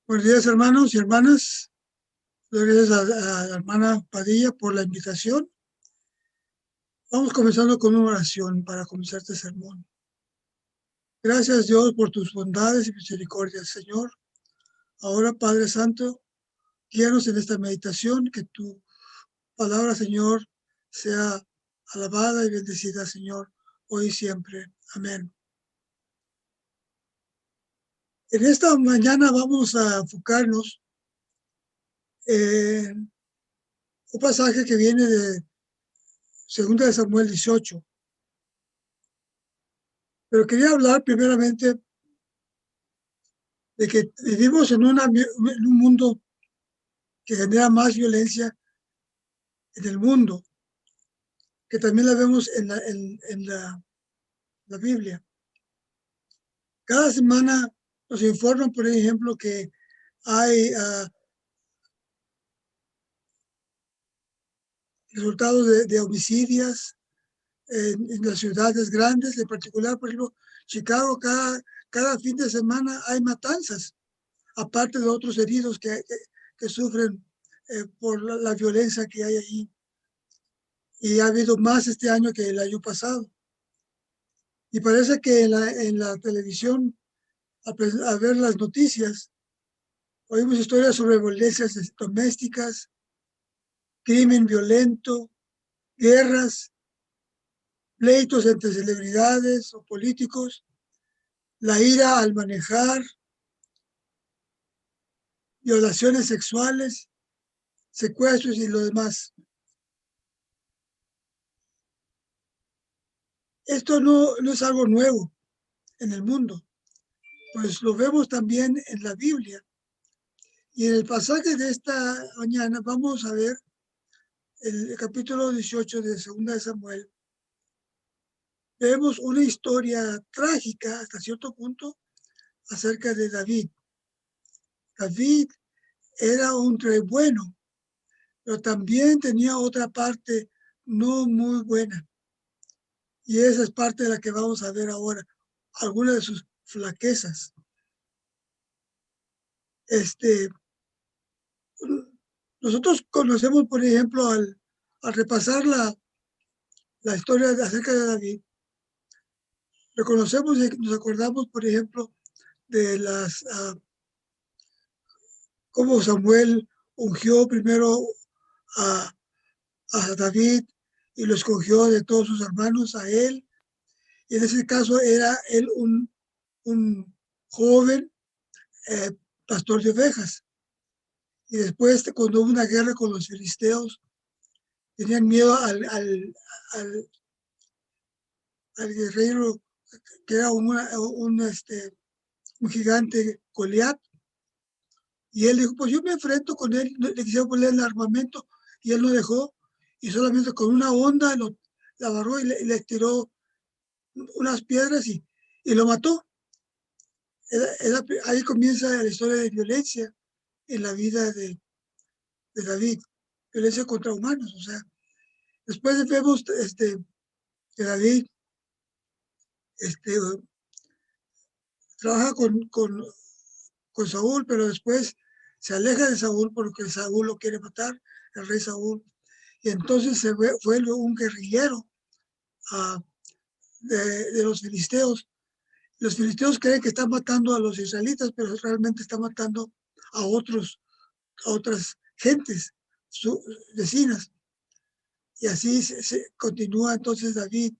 Buenos días, hermanos y hermanas. Doy gracias a la hermana Padilla por la invitación. Vamos comenzando con una oración para comenzar este sermón. Gracias, Dios, por tus bondades y misericordias, Señor. Ahora, Padre Santo, guíanos en esta meditación, que tu palabra, Señor, sea alabada y bendecida, Señor, hoy y siempre. Amén. En esta mañana vamos a enfocarnos en un pasaje que viene de 2 Samuel 18. Pero quería hablar primeramente de que vivimos en un mundo que genera más violencia en el mundo, que también la vemos en la Biblia. Cada semana nos informan, por ejemplo, que hay resultados de homicidios en las ciudades grandes, en particular, por ejemplo, Chicago, cada fin de semana hay matanzas, aparte de otros heridos que sufren por la violencia que hay allí. Y ha habido más este año que el año pasado. Y parece que en la televisión, a ver las noticias, oímos historias sobre violencias domésticas, crimen violento, guerras, pleitos entre celebridades o políticos, la ira al manejar, violaciones sexuales, secuestros y lo demás. Esto no es algo nuevo en el mundo, pues lo vemos también en la Biblia. Y en el pasaje de esta mañana vamos a ver el capítulo 18 de 2 Samuel. Vemos una historia trágica hasta cierto punto acerca de David. David era un rey bueno, pero también tenía otra parte no muy buena. Y esa es parte de la que vamos a ver ahora, algunas de sus flaquezas. Nosotros conocemos, por ejemplo, al repasar la historia acerca de David, reconocemos y nos acordamos, por ejemplo, de cómo Samuel ungió primero a, a David y lo escogió de todos sus hermanos a él. Y en ese caso era él un joven eh, pastor de ovejas. Y después, cuando hubo una guerra con los filisteos, tenían miedo al guerrero que era un gigante, Goliat. Y él dijo, pues yo me enfrento con él, le quisieron poner el armamento y él no dejó, y solamente con una onda la agarró y le tiró unas piedras y lo mató. Ahí comienza la historia de violencia en la vida de David, violencia contra humanos. O sea, después vemos que David trabaja con Saúl, pero después se aleja de Saúl porque Saúl lo quiere matar, el rey Saúl. Y entonces se vuelve un guerrillero de los filisteos. Los filisteos creen que están matando a los israelitas, pero realmente están matando a otras gentes vecinas. Y así se continúa entonces David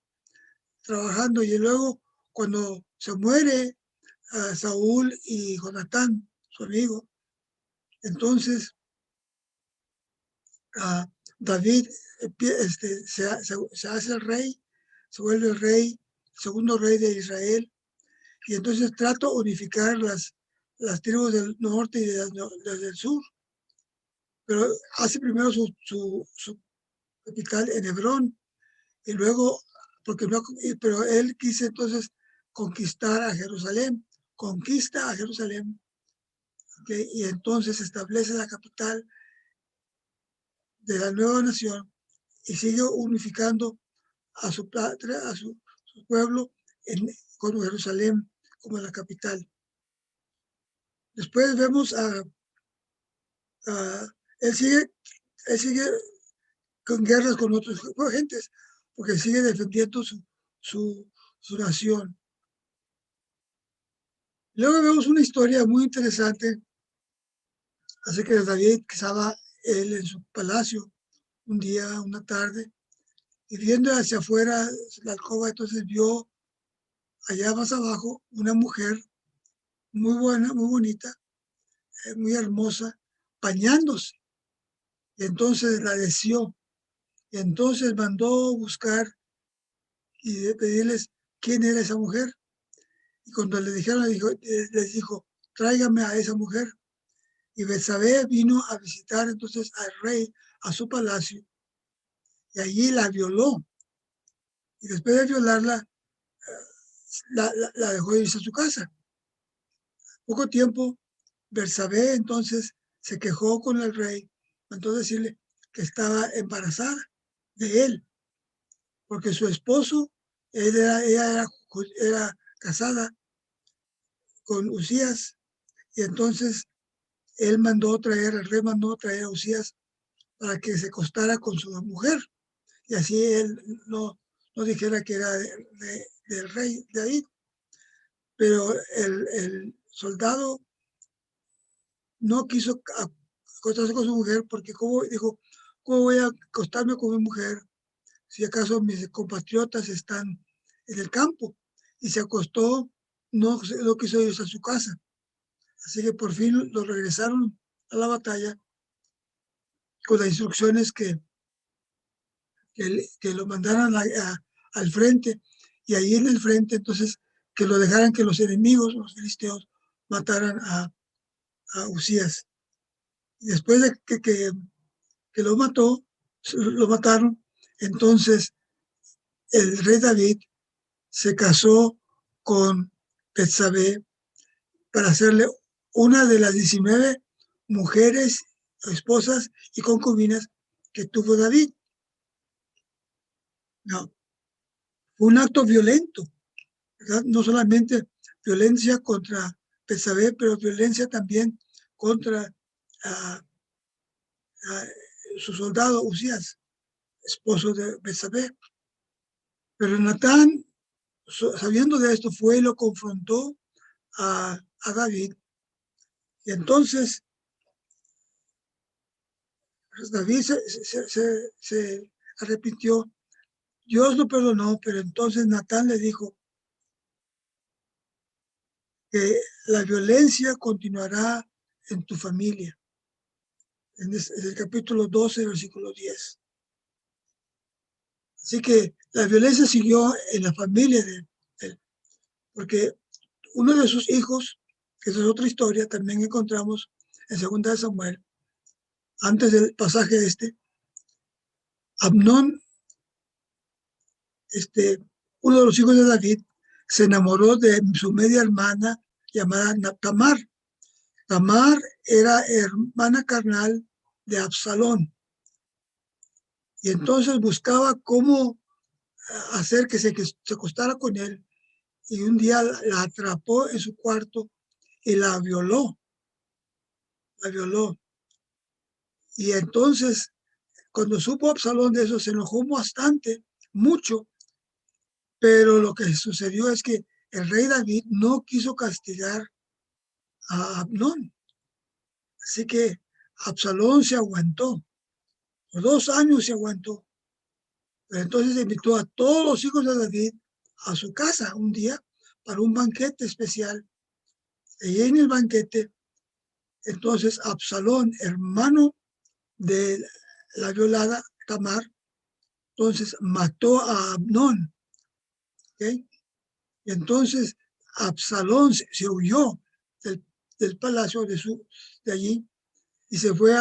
trabajando. Y luego, cuando se muere Saúl y Jonatán, su amigo, entonces David se hace el rey, se vuelve el rey, segundo rey de Israel, y entonces trata de unificar las tribus del norte y las del sur, pero hace primero su capital en Hebrón, y luego, pero él quiso entonces conquistar a Jerusalén, conquista a Jerusalén, ¿okay? Y entonces establece la capital de la nueva nación y sigue unificando a su patria, a su pueblo con Jerusalén como la capital. Después vemos él sigue con guerras con otras gentes, porque sigue defendiendo su nación. Luego vemos una historia muy interesante acerca de David, que estaba él en su palacio un día, una tarde, y viendo hacia afuera la alcoba, entonces vio allá más abajo una mujer muy buena, muy bonita, muy hermosa, bañándose. Y entonces la deseó. Y entonces mandó buscar y pedirles quién era esa mujer. Y cuando le dijeron, les dijo, tráigame a esa mujer. Y Betsabé vino a visitar entonces al rey a su palacio y allí la violó. Y después de violarla, la dejó irse a su casa. Poco tiempo, Betsabé entonces se quejó con el rey, mandó decirle que estaba embarazada de él, porque su esposo, ella era casada con Usías, y entonces el rey mandó traer a Usías para que se acostara con su mujer, y así él no dijera que era del rey David. Pero el soldado no quiso acostarse con su mujer porque dijo, ¿cómo voy a acostarme con mi mujer si acaso mis compatriotas están en el campo? Y se acostó, no quiso irse a su casa. Así que por fin lo regresaron a la batalla con las instrucciones que lo mandaran al frente, y ahí en el frente entonces que lo dejaran que los enemigos, los filisteos, mataran a Usías. Y después de que lo mataron, entonces el rey David se casó con Betsabé para hacerle una de las 19 mujeres, esposas y concubinas que tuvo David. No, fue un acto violento, ¿verdad? No solamente violencia contra Betsabé, pero violencia también contra uh, su soldado Usías, esposo de Betsabé. Pero Natán, sabiendo de esto, fue y lo confrontó a David. Y entonces David se arrepintió. Dios lo perdonó, pero entonces Natán le dijo que la violencia continuará en tu familia. En el capítulo 12, versículo 10. Así que la violencia siguió en la familia de él, porque uno de sus hijos, que esa es otra historia, también encontramos en 2 de Samuel, antes del pasaje Amnón, uno de los hijos de David, se enamoró de su media hermana llamada Tamar. Tamar era hermana carnal de Absalón, y entonces buscaba cómo hacer que se acostara con él, y un día la atrapó en su cuarto y la violó. Y entonces, cuando supo Absalón de eso, se enojó bastante, mucho, pero lo que sucedió es que el rey David no quiso castigar a Amnón. Así que Absalón se aguantó, por 2 años se aguantó. Pero entonces invitó a todos los hijos de David a su casa un día para un banquete especial. Y en el banquete, entonces Absalón, hermano de la violada Tamar, entonces mató a Amnón. ¿Okay? Y entonces Absalón se huyó del palacio de allí y se fue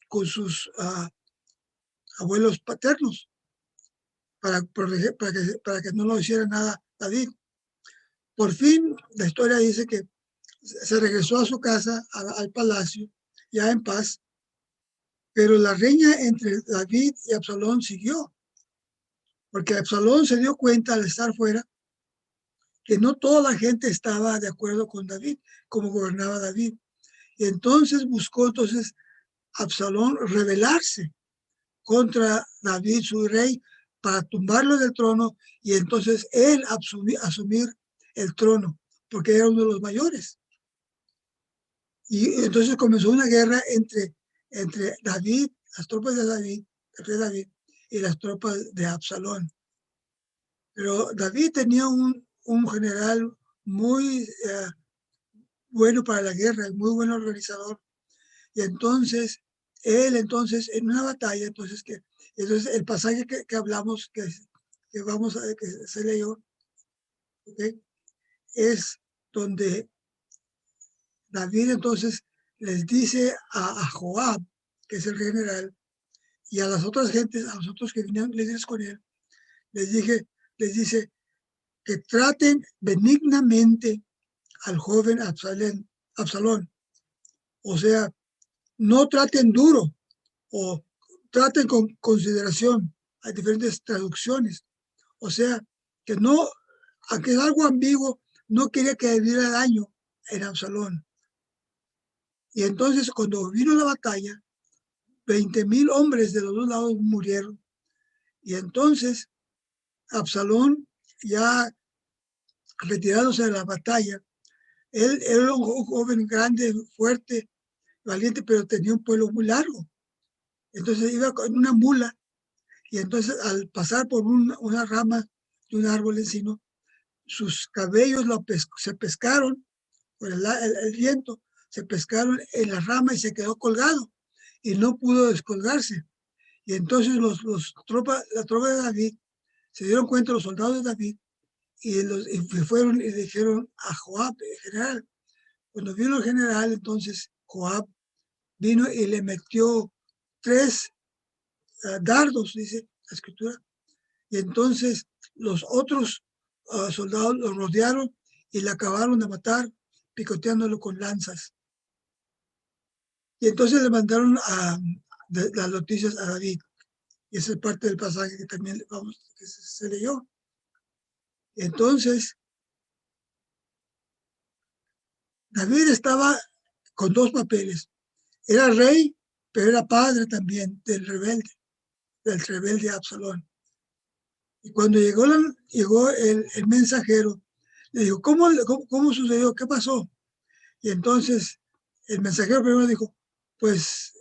con sus abuelos paternos para que no lo hiciera nada David. Por fin, la historia dice que se regresó a su casa, al palacio, ya en paz, pero la riña entre David y Absalón siguió, porque Absalón se dio cuenta al estar fuera que no toda la gente estaba de acuerdo con David, como gobernaba David. Y entonces buscó Absalón rebelarse contra David, su rey, para tumbarlo del trono y entonces él asumir el trono, porque era uno de los mayores. Y entonces comenzó una guerra entre David, las tropas de David, el rey David, y las tropas de Absalón. Pero David tenía un general muy bueno para la guerra, muy buen organizador. Y entonces, entonces, en una batalla, entonces el pasaje que hablamos, que se leyó, ¿okay? Es donde David entonces les dice a Joab, que es el general, y a las otras gentes, a los otros que vinieron líderes con él, les dice que traten benignamente al joven Absalón. O sea, no traten duro o traten con consideración. Hay diferentes traducciones. O sea, que no, aunque es algo ambiguo, no quería que hubiera daño en Absalón. Y entonces cuando vino la batalla, 20,000 hombres de los dos lados murieron. Y entonces Absalón, ya retirándose de la batalla, él era un joven grande, fuerte, valiente, pero tenía un pueblo muy largo. Entonces iba con una mula y entonces al pasar por una rama de un árbol encino, sus cabellos se pescaron por el viento, se pescaron en la rama y se quedó colgado y no pudo descolgarse. Y entonces la tropa de David se dieron cuenta, los soldados de David, y fueron y dijeron a Joab, el general. Cuando vino el general, entonces Joab vino y le metió 3 dardos, dice la escritura. Y entonces los otros soldados lo rodearon y le acabaron de matar, picoteándolo con lanzas. Y entonces le mandaron las noticias a David. Y esa es parte del pasaje que también que se leyó. Entonces, David estaba con 2 papeles. Era rey, pero era padre también del rebelde Absalón. Y cuando llegó el mensajero, le dijo, ¿cómo sucedió? ¿Qué pasó? Y entonces el mensajero primero dijo, pues,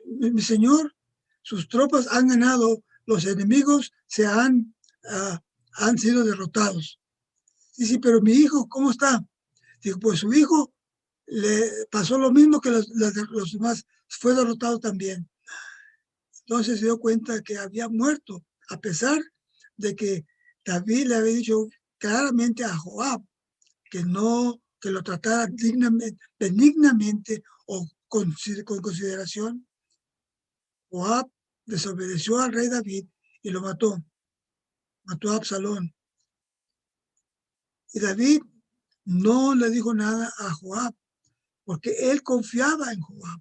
mi señor, sus tropas han ganado, los enemigos han sido derrotados. Sí, sí, pero mi hijo, ¿cómo está? Dijo, pues su hijo le pasó lo mismo que los demás, fue derrotado también. Entonces se dio cuenta que había muerto, a pesar de que David le había dicho claramente a Joab que lo tratara benignamente o con consideración. Joab desobedeció al rey David y lo mató a Absalón. Y David no le dijo nada a Joab, porque él confiaba en Joab,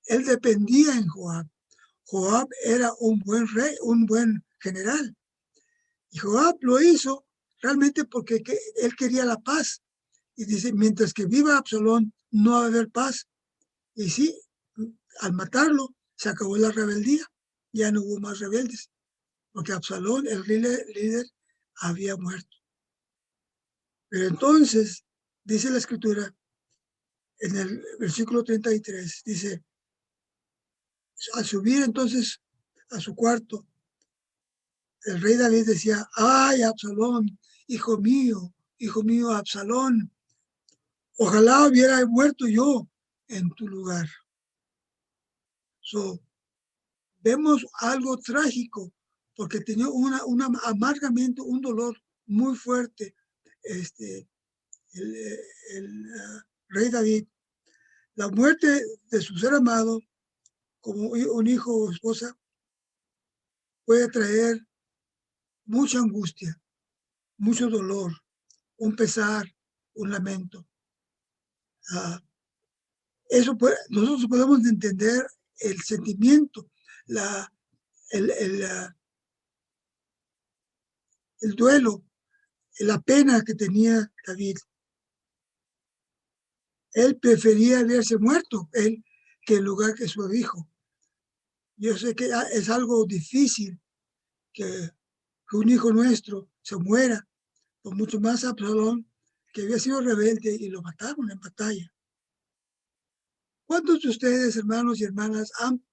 él dependía en Joab. Joab era un buen rey, un buen general. Y Joab lo hizo realmente porque él quería la paz. Y dice, mientras que viva Absalón, no va a haber paz. Y sí, al matarlo, se acabó la rebeldía. Ya no hubo más rebeldes, porque Absalón, el líder, había muerto. Pero entonces, dice la escritura, en el versículo 33, dice, al subir entonces a su cuarto, el rey David decía, ay, Absalón, hijo mío, Absalón, ojalá hubiera muerto yo en tu lugar. So, vemos algo trágico, porque tenía amargamente un dolor muy fuerte, el rey David. La muerte de su ser amado, como un hijo o esposa, puede traer mucha angustia, mucho dolor, un pesar, un lamento. Nosotros podemos entender el sentimiento, el duelo la pena que tenía David. Él prefería verse muerto, él, que en lugar que su hijo. Yo sé que es algo difícil que un hijo nuestro se muera, por mucho más Absalón, que había sido rebelde y lo mataron en batalla. ¿Cuántos de ustedes, hermanos y hermanas, han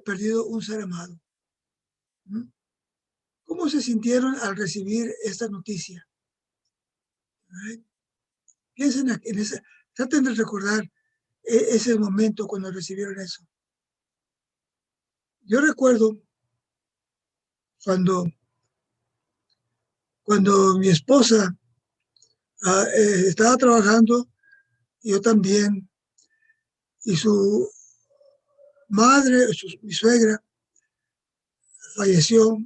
perdido un ser amado? ¿Mm? ¿Cómo se sintieron al recibir esta noticia? ¿Right? Piensen en ese, traten de recordar ese momento cuando recibieron eso. Yo recuerdo cuando mi esposa estaba trabajando, yo también, y su madre, mi suegra, falleció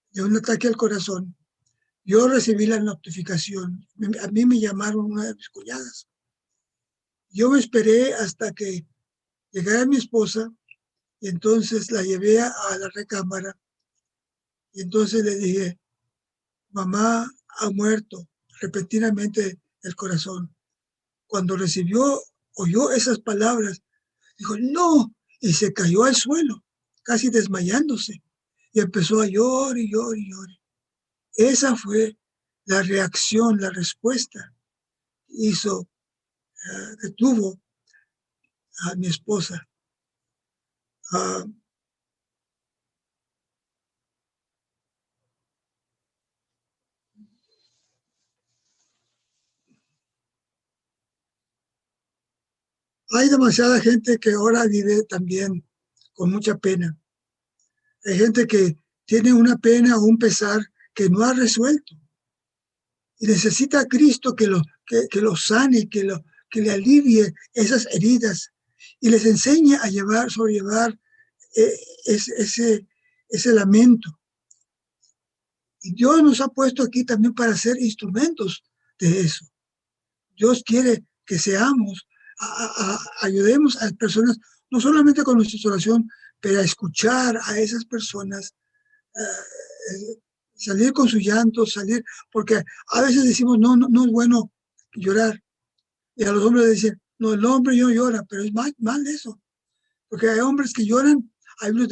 de un ataque al corazón. Yo recibí la notificación. A mí me llamaron una de mis cuñadas. Yo me esperé hasta que llegara mi esposa y entonces la llevé a la recámara y entonces le dije, mamá ha muerto repentinamente el corazón. Cuando oyó esas palabras, dijo, no, y se cayó al suelo, casi desmayándose, y empezó a llorar y llorar y llorar. Esa fue la reacción, la respuesta que tuvo a mi esposa. Hay demasiada gente que ahora vive también con mucha pena. Hay gente que tiene una pena o un pesar que no ha resuelto y necesita a Cristo que lo sane, que le alivie esas heridas y les enseñe a sobrellevar eh, ese lamento. Y Dios nos ha puesto aquí también para ser instrumentos de eso. Dios quiere que seamos, ayudemos a las personas, no solamente con nuestra oración, pero a escuchar a esas personas, salir con su llanto, porque a veces decimos, no es bueno llorar. Y a los hombres dicen, no, el hombre no llora, pero es mal eso. Porque hay hombres que lloran, hay unos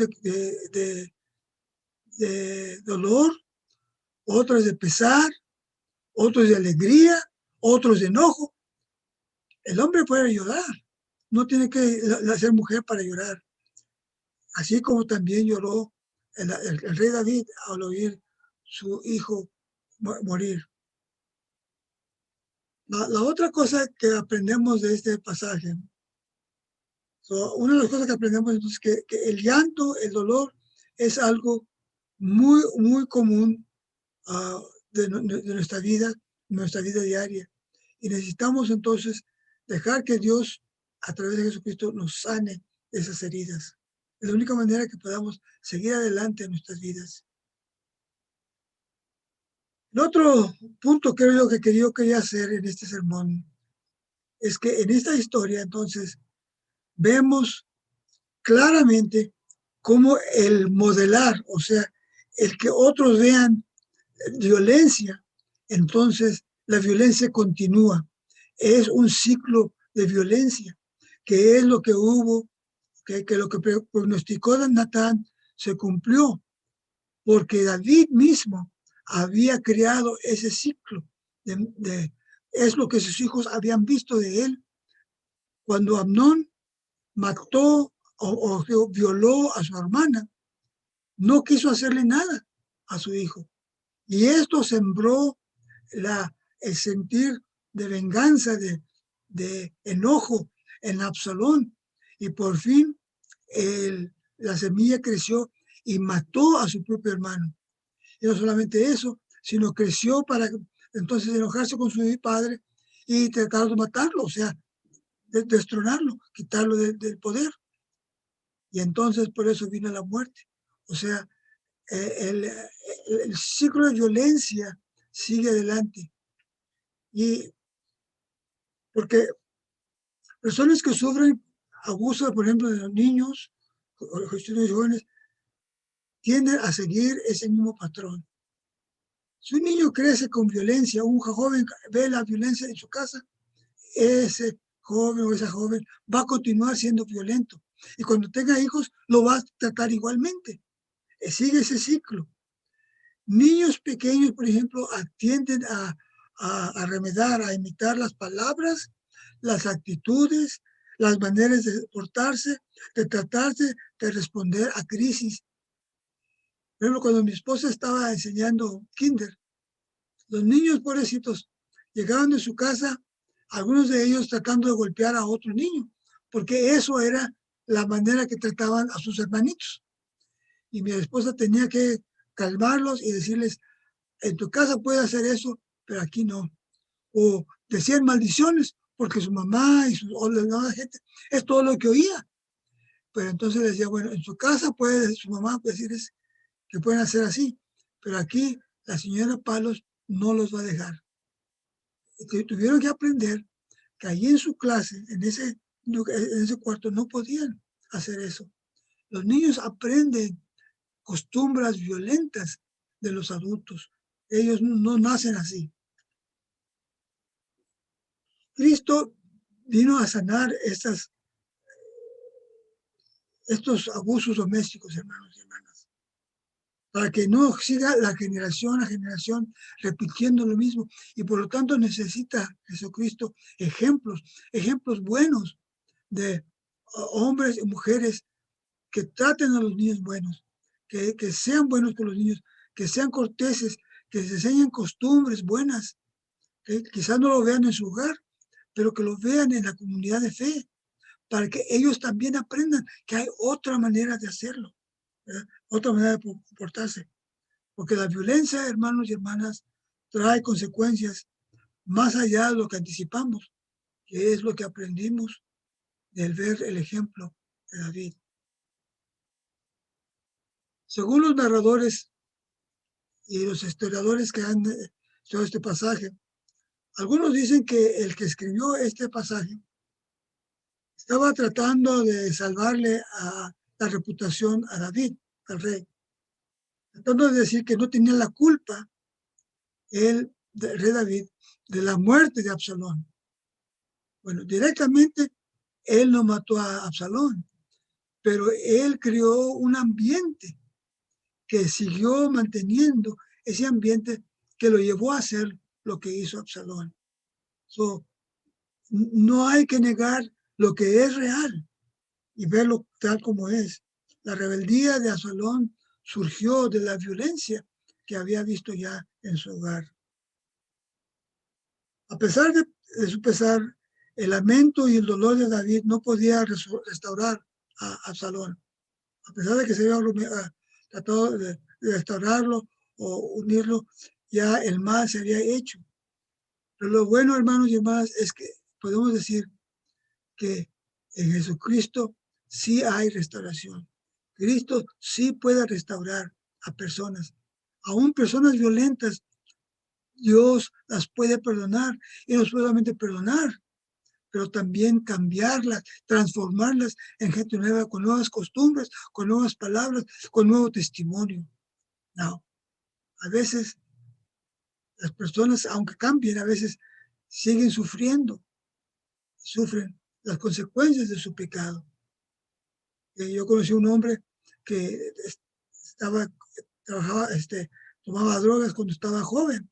de dolor, otros de pesar, otros de alegría, otros de enojo. El hombre puede llorar, no tiene que ser mujer para llorar. Así como también lloró el rey David al oír su hijo morir. La otra cosa que aprendemos de este pasaje, una de las cosas que aprendemos es que el llanto, el dolor, es algo muy, muy común de nuestra vida diaria. Y necesitamos entonces dejar que Dios, a través de Jesucristo, nos sane esas heridas. Es la única manera que podamos seguir adelante en nuestras vidas. El otro punto creo que yo quería hacer en este sermón es que en esta historia, entonces, vemos claramente cómo el modelar, o sea, el que otros vean violencia, entonces la violencia continúa. Es un ciclo de violencia, que es lo que hubo, que lo que pronosticó Natán se cumplió, porque David mismo había creado ese ciclo. Es lo que sus hijos habían visto de él. Cuando Amnón mató o violó a su hermana, no quiso hacerle nada a su hijo. Y esto sembró el sentir de venganza, de enojo en Absalón. Y por fin la semilla creció y mató a su propio hermano. Y no solamente eso, sino creció para entonces enojarse con su padre y tratar de matarlo, o sea, destronarlo, quitarlo del poder. Y entonces por eso vino la muerte. O sea, el ciclo de violencia sigue adelante. Y porque personas que sufren abuso, por ejemplo, de los niños o cuestiones jóvenes, tienden a seguir ese mismo patrón. Si un niño crece con violencia, un joven ve la violencia en su casa, ese joven o esa joven va a continuar siendo violento. Y cuando tenga hijos, lo va a tratar igualmente. Sigue ese ciclo. Niños pequeños, por ejemplo, tienden a remedar, a imitar las palabras, las actitudes, las maneras de portarse, de tratarse, de responder a crisis. Por ejemplo, cuando mi esposa estaba enseñando kinder, los niños pobrecitos llegaban de su casa, algunos de ellos tratando de golpear a otro niño, porque eso era la manera que trataban a sus hermanitos. Y mi esposa tenía que calmarlos y decirles, en tu casa puede hacer eso, pero aquí no. O decían maldiciones, porque su mamá y o la demás gente, es todo lo que oía. Pero entonces decía, bueno, en su casa puede, su mamá puede decirles que pueden hacer así, pero aquí la señora Palos no los va a dejar. Y tuvieron que aprender que allí en su clase, en ese cuarto, no podían hacer eso. Los niños aprenden costumbres violentas de los adultos. Ellos no nacen así. Cristo vino a sanar estos abusos domésticos, hermanos y hermanas, para que no siga la generación a generación repitiendo lo mismo. Y por lo tanto necesita Jesucristo ejemplos buenos de hombres y mujeres que traten a los niños buenos, que sean buenos con los niños, que sean corteses, que les enseñen costumbres buenas, que quizás no lo vean en su hogar, pero que lo vean en la comunidad de fe, para que ellos también aprendan que hay otra manera de hacerlo, ¿verdad? Otra manera de comportarse. Porque la violencia, hermanos y hermanas, trae consecuencias más allá de lo que anticipamos, que es lo que aprendimos del ver el ejemplo de David. Según los narradores y los historiadores que han estudiado este pasaje, algunos dicen que el que escribió este pasaje estaba tratando de salvarle la reputación a David, al rey, tratando de decir que no tenía la culpa el rey David de la muerte de Absalón. Bueno, directamente él no mató a Absalón, pero él creó un ambiente que siguió manteniendo ese ambiente que lo llevó a hacer lo que hizo Absalón. So, no hay que negar lo que es real y verlo tal como es. La rebeldía de Absalón surgió de la violencia que había visto ya en su hogar. A pesar de su pesar, el lamento y el dolor de David no podía restaurar a Absalón. A pesar de que se había tratado de restaurarlo o unirlo, ya el mal se había hecho. Pero lo bueno, hermanos y hermanas, es que podemos decir que en Jesucristo sí hay restauración. Cristo sí puede restaurar a personas, aún personas violentas. Dios las puede perdonar y no solamente perdonar, pero también cambiarlas, transformarlas en gente nueva, con nuevas costumbres, con nuevas palabras, con nuevo testimonio. No, a veces las personas, aunque cambien, a veces siguen sufriendo, sufren las consecuencias de su pecado. Yo conocí a un hombre que trabajaba, tomaba drogas cuando estaba joven.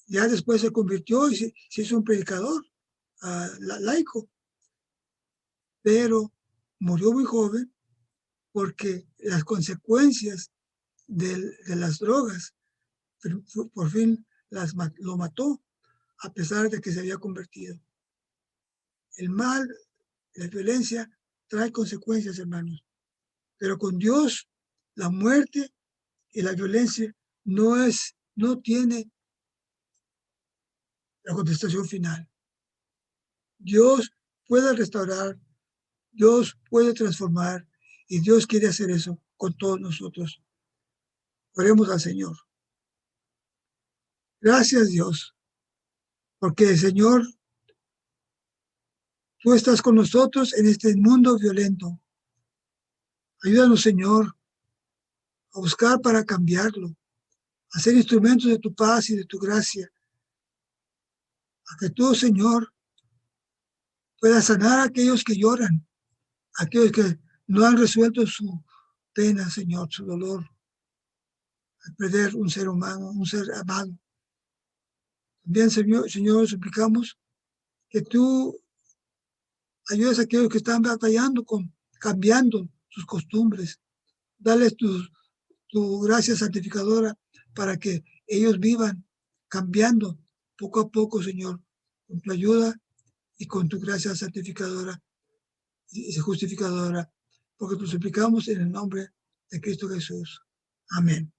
Ya después se convirtió y se hizo un predicador laico, pero murió muy joven porque las consecuencias de las drogas por fin lo mató, a pesar de que se había convertido. El mal, la violencia, trae consecuencias, hermanos. Pero con Dios, la muerte y la violencia no tiene la contestación final. Dios puede restaurar, Dios puede transformar y Dios quiere hacer eso con todos nosotros. Oremos al Señor. Gracias, Dios, porque, Señor, tú estás con nosotros en este mundo violento. Ayúdanos, Señor, a buscar para cambiarlo, a ser instrumentos de tu paz y de tu gracia. A que tú, Señor, puedas sanar a aquellos que lloran, a aquellos que no han resuelto su pena, Señor, su dolor, al perder un ser humano, un ser amado. También, Señor, suplicamos que tú ayudes a aquellos que están batallando cambiando sus costumbres. Dales tu gracia santificadora para que ellos vivan cambiando poco a poco, Señor, con tu ayuda y con tu gracia santificadora y justificadora, porque te suplicamos en el nombre de Cristo Jesús. Amén.